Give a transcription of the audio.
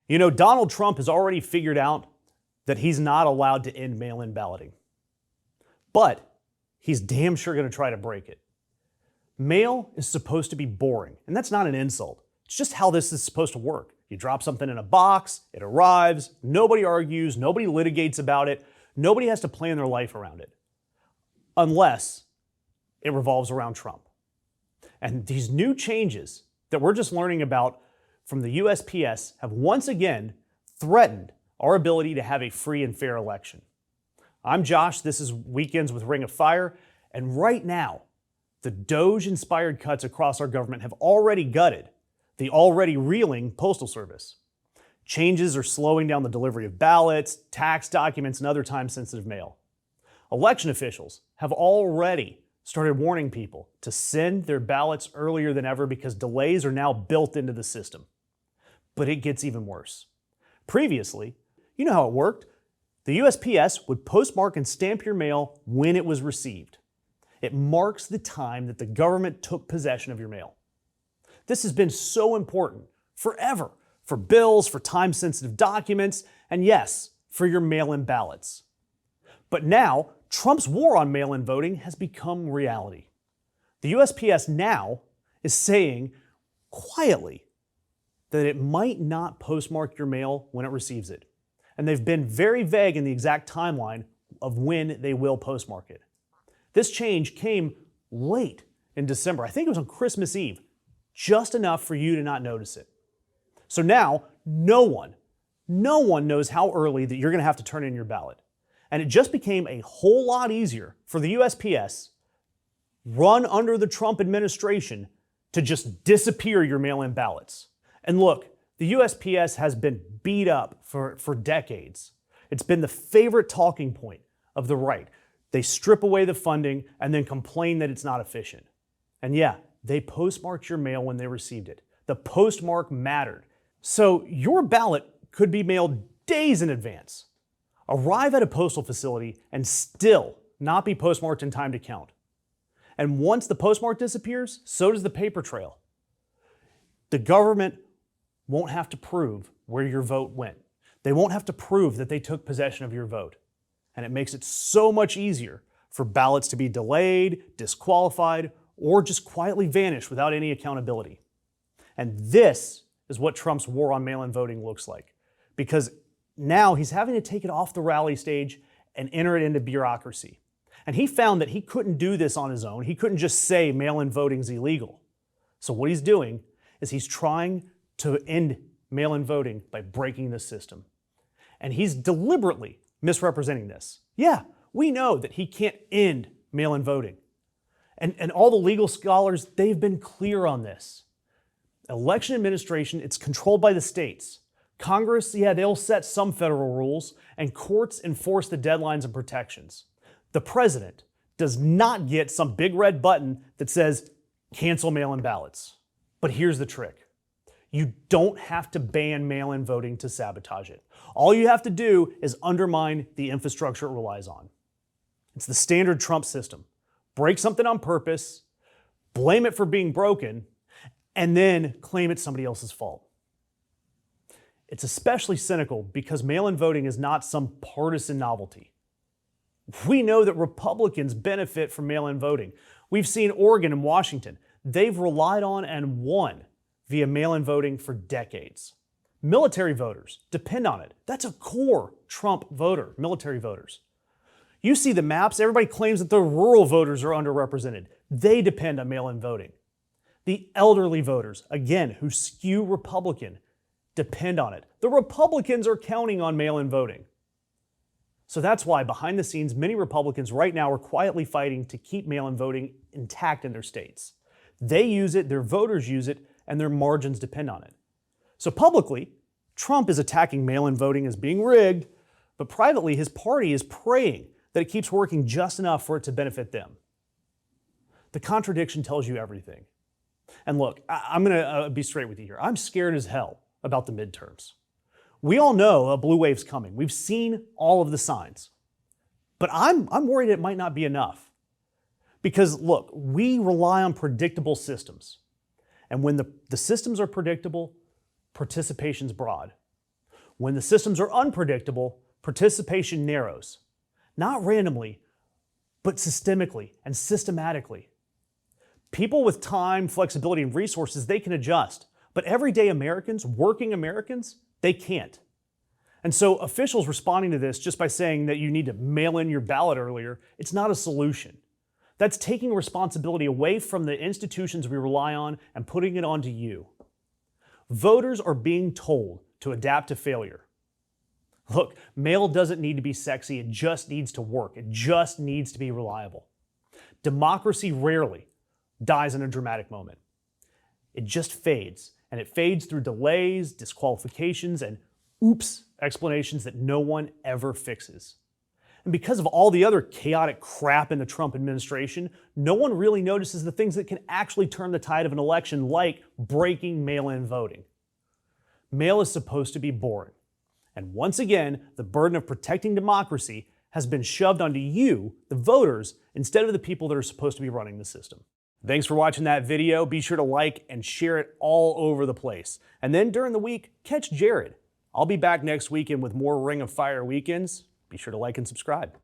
You know, Donald Trump has already figured out that he's not allowed to end mail-in balloting. But he's damn sure going to try to break it. Mail is supposed to be boring, and that's not an insult. It's just how this is supposed to work. You drop something in a box, it arrives, nobody argues, nobody litigates about it, nobody has to plan their life around it. Unless it revolves around Trump. And these new changes that we're just learning about from the USPS have once again threatened our ability to have a free and fair election. I'm Josh, this is Weekends with Ring of Fire, and right now, the Doge-inspired cuts across our government have already gutted the already reeling Postal Service. Changes are slowing down the delivery of ballots, tax documents, and other time-sensitive mail. Election officials have already started warning people to send their ballots earlier than ever because delays are now built into the system. But it gets even worse. Previously, you know how it worked. The USPS would postmark and stamp your mail when it was received. It marks the time that the government took possession of your mail. This has been so important forever for bills, for time-sensitive documents, and yes, for your mail-in ballots. But now, Trump's war on mail-in voting has become reality. The USPS now is saying quietly that it might not postmark your mail when it receives it. And they've been very vague in the exact timeline of when they will postmark it. This change came late in December. I think it was on Christmas Eve, just enough for you to not notice it. So now, no one knows how early that you're going to have to turn in your ballot. And it just became a whole lot easier for the USPS, run under the Trump administration, to just disappear your mail-in ballots. And look, the USPS has been beat up for decades. It's been the favorite talking point of the right. They strip away the funding and then complain that it's not efficient. And yeah, they postmarked your mail when they received it. The postmark mattered. So your ballot could be mailed days in advance, arrive at a postal facility, and still not be postmarked in time to count. And once the postmark disappears, so does the paper trail. The government won't have to prove where your vote went. They won't have to prove that they took possession of your vote. And it makes it so much easier for ballots to be delayed, disqualified, or just quietly vanish without any accountability. And this is what Trump's war on mail-in voting looks like. Because now he's having to take it off the rally stage and enter it into bureaucracy. And he found that he couldn't do this on his own. He couldn't just say mail-in voting's illegal. So what he's doing is he's trying to end mail-in voting by breaking the system. And he's deliberately misrepresenting this. Yeah, we know that he can't end mail-in voting. And all the legal scholars, they've been clear on this. Election administration, it's controlled by the states. Congress, yeah, they'll set some federal rules, and courts enforce the deadlines and protections. The president does not get some big red button that says, cancel mail-in ballots. But here's the trick. You don't have to ban mail-in voting to sabotage it. All you have to do is undermine the infrastructure it relies on. It's the standard Trump system. Break something on purpose, blame it for being broken, and then claim it's somebody else's fault. It's especially cynical because mail-in voting is not some partisan novelty. We know that Republicans benefit from mail-in voting. We've seen Oregon and Washington. They've relied on and won via mail-in voting for decades. Military voters depend on it. That's a core Trump voter, military voters. You see the maps, everybody claims that the rural voters are underrepresented. They depend on mail-in voting. The elderly voters, again, who skew Republican, depend on it. The Republicans are counting on mail-in voting. So that's why behind the scenes, many Republicans right now are quietly fighting to keep mail-in voting intact in their states. They use it, their voters use it, and their margins depend on it. So publicly, Trump is attacking mail-in voting as being rigged, but privately, his party is praying that it keeps working just enough for it to benefit them. The contradiction tells you everything. And look, I'm going to be straight with you here. I'm scared as hell about the midterms. We all know a blue wave's coming. We've seen all of the signs. But I'm worried it might not be enough. Because look, we rely on predictable systems. And when the systems are predictable, participation's broad. When the systems are unpredictable, participation narrows. Not randomly, but systemically and systematically. People with time, flexibility, and resources, they can adjust. But everyday Americans, working Americans, they can't. And so officials responding to this just by saying that you need to mail in your ballot earlier, it's not a solution. That's taking responsibility away from the institutions we rely on and putting it onto you. Voters are being told to adapt to failure. Look, mail doesn't need to be sexy, it just needs to work. It just needs to be reliable. Democracy rarely dies in a dramatic moment. It just fades, and it fades through delays, disqualifications, and oops explanations that no one ever fixes. And because of all the other chaotic crap in the Trump administration, no one really notices the things that can actually turn the tide of an election, like breaking mail-in voting. Mail is supposed to be boring. And once again, the burden of protecting democracy has been shoved onto you, the voters, instead of the people that are supposed to be running the system. Thanks for watching that video. Be sure to like and share it all over the place. And then during the week, catch Jared. I'll be back next weekend with more Ring of Fire weekends. Be sure to like and subscribe.